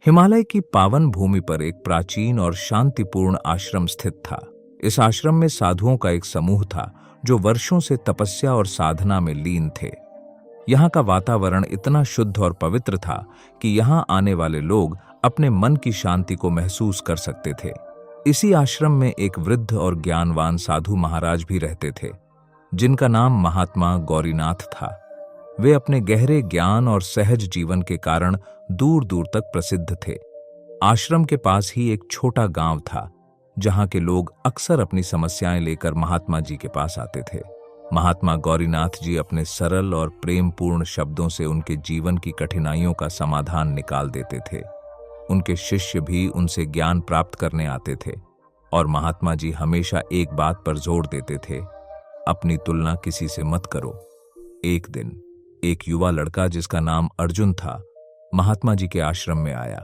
हिमालय की पावन भूमि पर एक प्राचीन और शांतिपूर्ण आश्रम स्थित था। इस आश्रम में साधुओं का एक समूह था जो वर्षों से तपस्या और साधना में लीन थे। यहाँ का वातावरण इतना शुद्ध और पवित्र था कि यहाँ आने वाले लोग अपने मन की शांति को महसूस कर सकते थे। इसी आश्रम में एक वृद्ध और ज्ञानवान साधु महाराज भी रहते थे, जिनका नाम महात्मा गौरीनाथ था। वे अपने गहरे ज्ञान और सहज जीवन के कारण दूर दूर तक प्रसिद्ध थे। आश्रम के पास ही एक छोटा गांव था, जहां के लोग अक्सर अपनी समस्याएं लेकर महात्मा जी के पास आते थे। महात्मा गौरीनाथ जी अपने सरल और प्रेमपूर्ण शब्दों से उनके जीवन की कठिनाइयों का समाधान निकाल देते थे। उनके शिष्य भी उनसे ज्ञान प्राप्त करने आते थे और महात्मा जी हमेशा एक बात पर जोर देते थे, अपनी तुलना किसी से मत करो। एक दिन एक युवा लड़का जिसका नाम अर्जुन था, महात्मा जी के आश्रम में आया।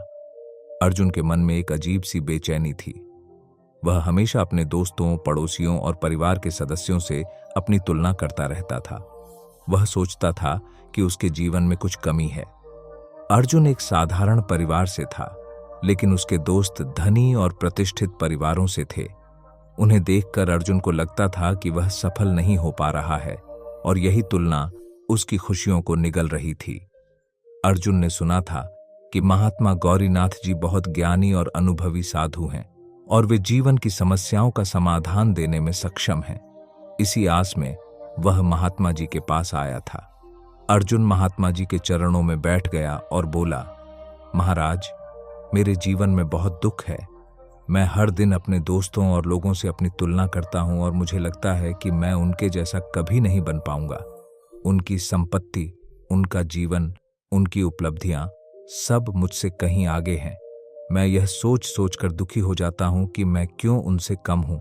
अर्जुन के मन में एक अजीब सी बेचैनी थी। वह हमेशा अपने दोस्तों, पड़ोसियों और परिवार के सदस्यों से अपनी तुलना करता रहता था। वह सोचता था कि उसके जीवन में कुछ कमी है। अर्जुन एक साधारण परिवार से था, लेकिन उसके दोस्त धनी और प्रतिष्ठित परिवारों से थे। उन्हें देखकर अर्जुन को लगता था कि वह सफल नहीं हो पा रहा है और यही तुलना उसकी खुशियों को निगल रही थी। अर्जुन ने सुना था कि महात्मा गौरीनाथ जी बहुत ज्ञानी और अनुभवी साधु हैं और वे जीवन की समस्याओं का समाधान देने में सक्षम हैं। इसी आस में वह महात्मा जी के पास आया था। अर्जुन महात्मा जी के चरणों में बैठ गया और बोला, महाराज, मेरे जीवन में बहुत दुख है। मैं हर दिन अपने दोस्तों और लोगों से अपनी तुलना करता हूं और मुझे लगता है कि मैं उनके जैसा कभी नहीं बन पाऊंगा। उनकी संपत्ति, उनका जीवन, उनकी उपलब्धियां सब मुझसे कहीं आगे हैं। मैं यह सोच सोच कर दुखी हो जाता हूं कि मैं क्यों उनसे कम हूं।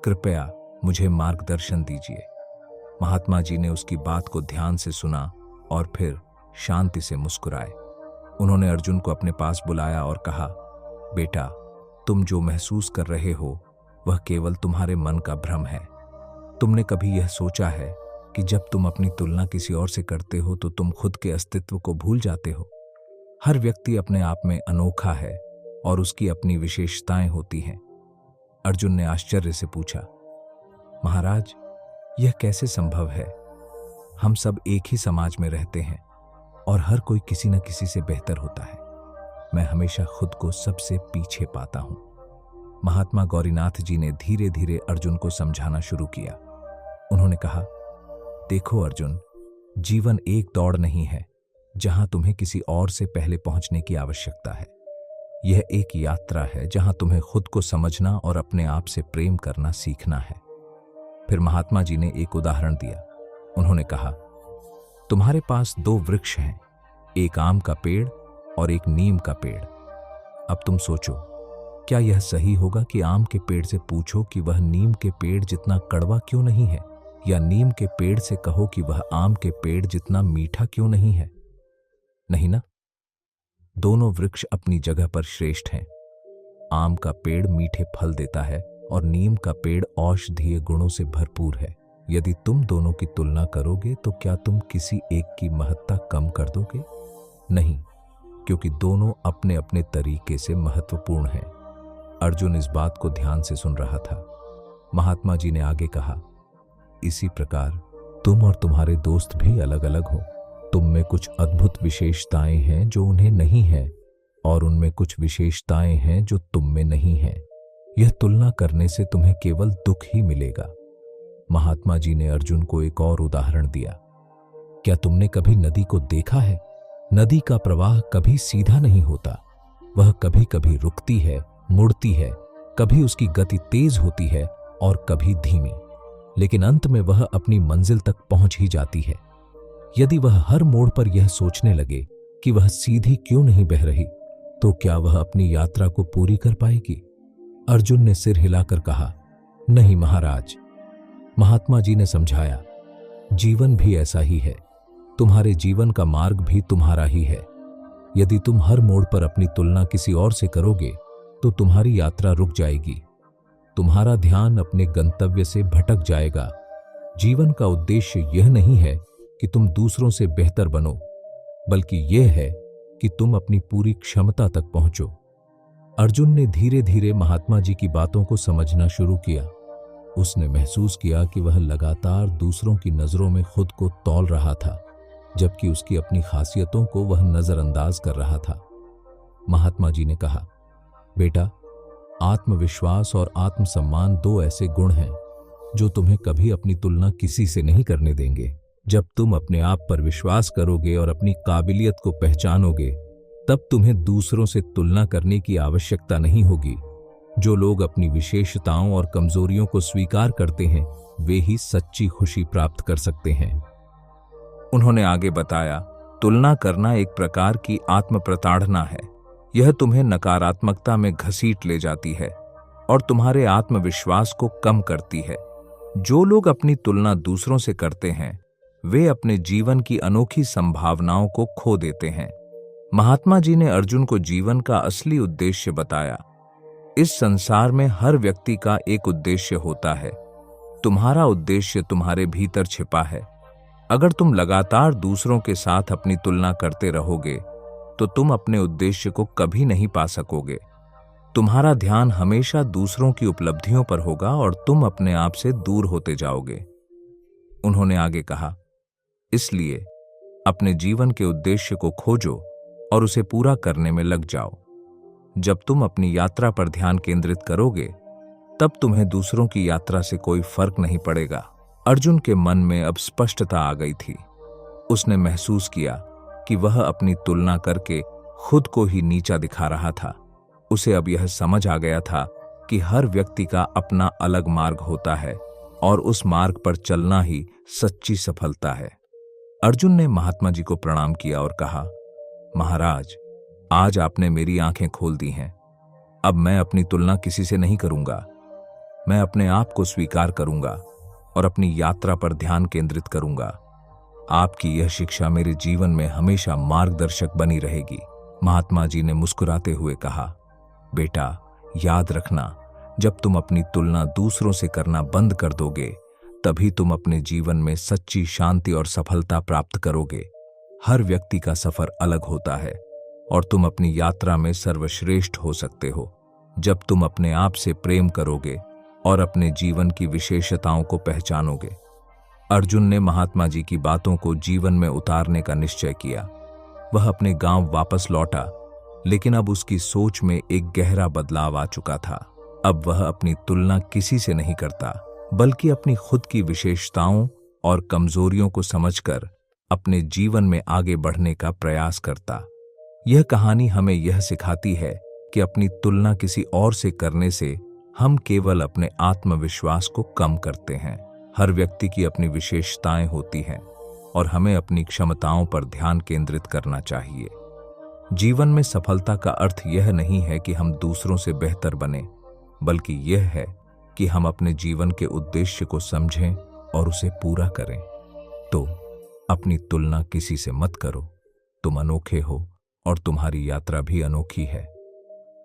कृपया मुझे मार्गदर्शन दीजिए। महात्मा जी ने उसकी बात को ध्यान से सुना और फिर शांति से मुस्कुराए। उन्होंने अर्जुन को अपने पास बुलाया और कहा, बेटा, तुम जो महसूस कर रहे हो वह केवल तुम्हारे मन का भ्रम है। तुमने कभी यह सोचा है कि जब तुम अपनी तुलना किसी और से करते हो तो तुम खुद के अस्तित्व को भूल जाते हो। हर व्यक्ति अपने आप में अनोखा है और उसकी अपनी विशेषताएं होती हैं। अर्जुन ने आश्चर्य से पूछा, महाराज, यह कैसे संभव है? हम सब एक ही समाज में रहते हैं और हर कोई किसी न किसी से बेहतर होता है। मैं हमेशा खुद को सबसे पीछे पाता हूं। महात्मा गौरीनाथ जी ने धीरे धीरे अर्जुन को समझाना शुरू किया। उन्होंने कहा, देखो अर्जुन, जीवन एक दौड़ नहीं है जहां तुम्हें किसी और से पहले पहुंचने की आवश्यकता है। यह एक यात्रा है जहां तुम्हें खुद को समझना और अपने आप से प्रेम करना सीखना है। फिर महात्मा जी ने एक उदाहरण दिया। उन्होंने कहा, तुम्हारे पास दो वृक्ष हैं, एक आम का पेड़ और एक नीम का पेड़। अब तुम सोचो, क्या यह सही होगा कि आम के पेड़ से पूछो कि वह नीम के पेड़ जितना कड़वा क्यों नहीं है, या नीम के पेड़ से कहो कि वह आम के पेड़ जितना मीठा क्यों नहीं है? नहीं ना? दोनों वृक्ष अपनी जगह पर श्रेष्ठ हैं। आम का पेड़ मीठे फल देता है और नीम का पेड़ औषधीय गुणों से भरपूर है। यदि तुम दोनों की तुलना करोगे तो क्या तुम किसी एक की महत्ता कम कर दोगे? नहीं, क्योंकि दोनों अपने अपने तरीके से महत्वपूर्ण हैं। अर्जुन इस बात को ध्यान से सुन रहा था। महात्मा जी ने आगे कहा, इसी प्रकार तुम और तुम्हारे दोस्त भी अलग अलग हो। तुम में कुछ अद्भुत विशेषताएं हैं जो उन्हें नहीं है और उनमें कुछ विशेषताएं हैं जो तुम में नहीं है। यह तुलना करने से तुम्हें केवल दुख ही मिलेगा। महात्मा जी ने अर्जुन को एक और उदाहरण दिया। क्या तुमने कभी नदी को देखा है? नदी का प्रवाह कभी सीधा नहीं होता। वह कभी कभी रुकती है, मुड़ती है, कभी उसकी गति तेज होती है और कभी धीमी, लेकिन अंत में वह अपनी मंजिल तक पहुंच ही जाती है। यदि वह हर मोड़ पर यह सोचने लगे कि वह सीधी क्यों नहीं बह रही, तो क्या वह अपनी यात्रा को पूरी कर पाएगी? अर्जुन ने सिर हिलाकर कहा, नहीं महाराज। महात्मा जी ने समझाया, जीवन भी ऐसा ही है। तुम्हारे जीवन का मार्ग भी तुम्हारा ही है। यदि तुम हर मोड़ पर अपनी तुलना किसी और से करोगे तो तुम्हारी यात्रा रुक जाएगी। तुम्हारा ध्यान अपने गंतव्य से भटक जाएगा। जीवन का उद्देश्य यह नहीं है कि तुम दूसरों से बेहतर बनो, बल्कि यह है कि तुम अपनी पूरी क्षमता तक पहुंचो। अर्जुन ने धीरे धीरे महात्मा जी की बातों को समझना शुरू किया। उसने महसूस किया कि वह लगातार दूसरों की नजरों में खुद को तौल रहा था, जबकि उसकी अपनी खासियतों को वह नजरअंदाज कर रहा था। महात्मा जी ने कहा, बेटा, आत्मविश्वास और आत्मसम्मान दो ऐसे गुण हैं जो तुम्हें कभी अपनी तुलना किसी से नहीं करने देंगे। जब तुम अपने आप पर विश्वास करोगे और अपनी काबिलियत को पहचानोगे, तब तुम्हें दूसरों से तुलना करने की आवश्यकता नहीं होगी। जो लोग अपनी विशेषताओं और कमजोरियों को स्वीकार करते हैं, वे ही सच्ची खुशी प्राप्त कर सकते हैं। उन्होंने आगे बताया, तुलना करना एक प्रकार की आत्म प्रताड़ना है। यह तुम्हें नकारात्मकता में घसीट ले जाती है और तुम्हारे आत्मविश्वास को कम करती है। जो लोग अपनी तुलना दूसरों से करते हैं, वे अपने जीवन की अनोखी संभावनाओं को खो देते हैं। महात्मा जी ने अर्जुन को जीवन का असली उद्देश्य बताया। इस संसार में हर व्यक्ति का एक उद्देश्य होता है। तुम्हारा उद्देश्य तुम्हारे भीतर छिपा है। अगर तुम लगातार दूसरों के साथ अपनी तुलना करते रहोगे, तो तुम अपने उद्देश्य को कभी नहीं पा सकोगे। तुम्हारा ध्यान हमेशा दूसरों की उपलब्धियों पर होगा और तुम अपने आप से दूर होते जाओगे। उन्होंने आगे कहा, इसलिए अपने जीवन के उद्देश्य को खोजो और उसे पूरा करने में लग जाओ। जब तुम अपनी यात्रा पर ध्यान केंद्रित करोगे, तब तुम्हें दूसरों की यात्रा से कोई फर्क नहीं पड़ेगा। अर्जुन के मन में अब स्पष्टता आ गई थी। उसने महसूस किया कि वह अपनी तुलना करके खुद को ही नीचा दिखा रहा था। उसे अब यह समझ आ गया था कि हर व्यक्ति का अपना अलग मार्ग होता है और उस मार्ग पर चलना ही सच्ची सफलता है। अर्जुन ने महात्मा जी को प्रणाम किया और कहा, महाराज, आज आपने मेरी आंखें खोल दी हैं। अब मैं अपनी तुलना किसी से नहीं करूंगा। मैं अपने आप को स्वीकार करूंगा और अपनी यात्रा पर ध्यान केंद्रित करूंगा। आपकी यह शिक्षा मेरे जीवन में हमेशा मार्गदर्शक बनी रहेगी। महात्मा जी ने मुस्कुराते हुए कहा, बेटा, याद रखना, जब तुम अपनी तुलना दूसरों से करना बंद कर दोगे, तभी तुम अपने जीवन में सच्ची शांति और सफलता प्राप्त करोगे। हर व्यक्ति का सफर अलग होता है और तुम अपनी यात्रा में सर्वश्रेष्ठ हो सकते हो जब तुम अपने आप से प्रेम करोगे और अपने जीवन की विशेषताओं को पहचानोगे। अर्जुन ने महात्मा जी की बातों को जीवन में उतारने का निश्चय किया। वह अपने गांव वापस लौटा, लेकिन अब उसकी सोच में एक गहरा बदलाव आ चुका था। अब वह अपनी तुलना किसी से नहीं करता, बल्कि अपनी खुद की विशेषताओं और कमजोरियों को समझकर अपने जीवन में आगे बढ़ने का प्रयास करता। यह कहानी हमें यह सिखाती है कि अपनी तुलना किसी और से करने से हम केवल अपने आत्मविश्वास को कम करते हैं। हर व्यक्ति की अपनी विशेषताएं होती हैं और हमें अपनी क्षमताओं पर ध्यान केंद्रित करना चाहिए। जीवन में सफलता का अर्थ यह नहीं है कि हम दूसरों से बेहतर बने, बल्कि यह है कि हम अपने जीवन के उद्देश्य को समझें और उसे पूरा करें। तो अपनी तुलना किसी से मत करो। तुम अनोखे हो और तुम्हारी यात्रा भी अनोखी है।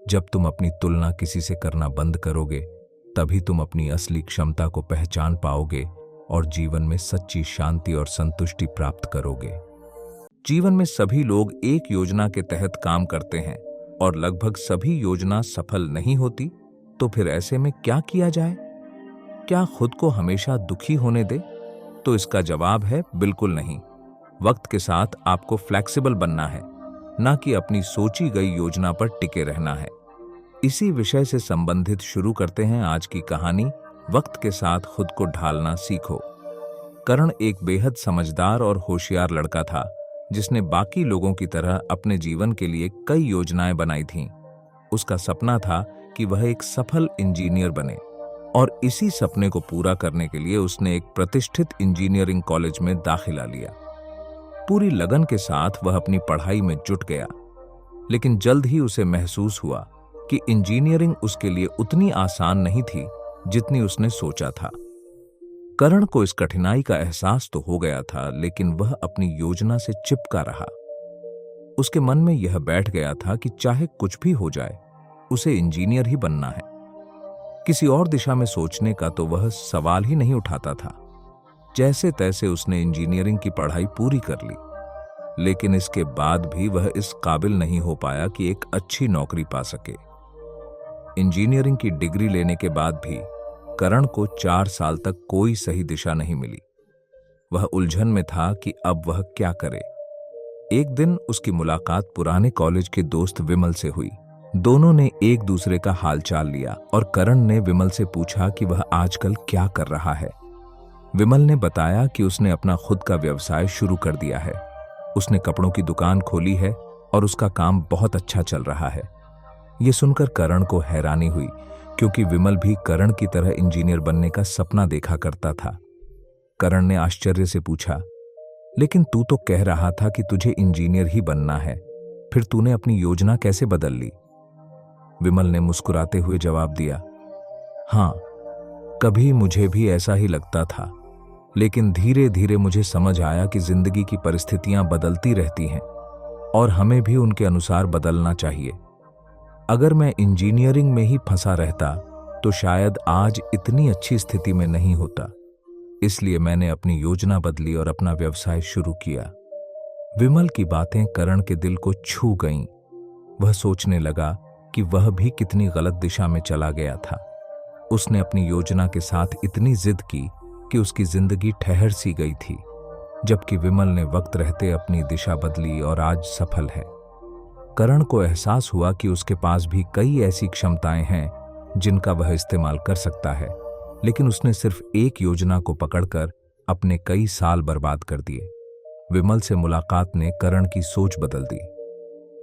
जब तुम अपनी तुलना किसी से करना बंद करोगे, तभी तुम अपनी असली क्षमता को पहचान पाओगे और जीवन में सच्ची शांति और संतुष्टि प्राप्त करोगे। जीवन में सभी लोग एक योजना के तहत काम करते हैं और लगभग सभी योजना सफल नहीं होती। तो फिर ऐसे में क्या किया जाए? क्या खुद को हमेशा दुखी होने दे? तो इसका जवाब है बिल्कुल नहीं। वक्त के साथ आपको फ्लेक्सिबल बनना है, ना कि अपनी सोची गई योजना पर टिके रहना है। इसी विषय से संबंधित शुरू करते हैं आज की कहानी, वक्त के साथ खुद को ढालना सीखो। करण एक बेहद समझदार और होशियार लड़का था, जिसने बाकी लोगों की तरह अपने जीवन के लिए कई योजनाएं बनाई थीं। उसका सपना था कि वह एक सफल इंजीनियर बने और इसी सपने को पूरा करने के लिए उसने एक प्रतिष्ठित इंजीनियरिंग कॉलेज में दाखिला लिया। पूरी लगन के साथ वह अपनी पढ़ाई में जुट गया, लेकिन जल्द ही उसे महसूस हुआ कि इंजीनियरिंग उसके लिए उतनी आसान नहीं थी जितनी उसने सोचा था। करण को इस कठिनाई का एहसास तो हो गया था, लेकिन वह अपनी योजना से चिपका रहा। उसके मन में यह बैठ गया था कि चाहे कुछ भी हो जाए, उसे इंजीनियर ही बनना है। किसी और दिशा में सोचने का तो वह सवाल ही नहीं उठाता था। जैसे तैसे उसने इंजीनियरिंग की पढ़ाई पूरी कर ली। लेकिन इसके बाद भी वह इस काबिल नहीं हो पाया कि एक अच्छी नौकरी पा सके। इंजीनियरिंग की डिग्री लेने के बाद भी करण को 4 साल तक कोई सही दिशा नहीं मिली। वह उलझन में था कि अब वह क्या करे। एक दिन उसकी मुलाकात पुराने कॉलेज के दोस्त विमल से हुई। दोनों ने एक दूसरे का हालचाल लिया और करण ने विमल से पूछा कि वह आजकल क्या कर रहा है। विमल ने बताया कि उसने अपना खुद का व्यवसाय शुरू कर दिया है। उसने कपड़ों की दुकान खोली है और उसका काम बहुत अच्छा चल रहा है। ये सुनकर करण को हैरानी हुई, क्योंकि विमल भी करण की तरह इंजीनियर बनने का सपना देखा करता था। करण ने आश्चर्य से पूछा, लेकिन तू तो कह रहा था कि तुझे इंजीनियर ही बनना है, फिर तूने अपनी योजना कैसे बदल ली? विमल ने मुस्कुराते हुए जवाब दिया, हाँ, कभी मुझे भी ऐसा ही लगता था, लेकिन धीरे धीरे मुझे समझ आया कि जिंदगी की परिस्थितियां बदलती रहती हैं और हमें भी उनके अनुसार बदलना चाहिए। अगर मैं इंजीनियरिंग में ही फंसा रहता तो शायद आज इतनी अच्छी स्थिति में नहीं होता। इसलिए मैंने अपनी योजना बदली और अपना व्यवसाय शुरू किया। विमल की बातें करण के दिल को छू गईं। वह सोचने लगा कि वह भी कितनी गलत दिशा में चला गया था। उसने अपनी योजना के साथ इतनी जिद की कि उसकी जिंदगी ठहर सी गई थी, जबकि विमल ने वक्त रहते अपनी दिशा बदली और आज सफल है। करण को एहसास हुआ कि उसके पास भी कई ऐसी क्षमताएं हैं जिनका वह इस्तेमाल कर सकता है, लेकिन उसने सिर्फ एक योजना को पकड़कर अपने कई साल बर्बाद कर दिए। विमल से मुलाकात ने करण की सोच बदल दी।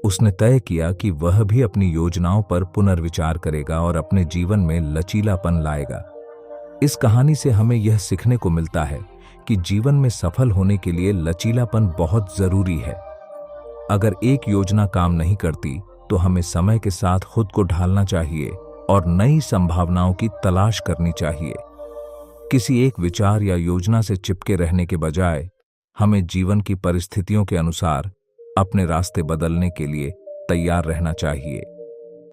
उसने तय किया कि वह भी अपनी योजनाओं पर पुनर्विचार करेगा और अपने जीवन में लचीलापन लाएगा। इस कहानी से हमें यह सीखने को मिलता है कि जीवन में सफल होने के लिए लचीलापन बहुत जरूरी है। अगर एक योजना काम नहीं करती तो हमें समय के साथ खुद को ढालना चाहिए और नई संभावनाओं की तलाश करनी चाहिए। किसी एक विचार या योजना से चिपके रहने के बजाय हमें जीवन की परिस्थितियों के अनुसार अपने रास्ते बदलने के लिए तैयार रहना चाहिए।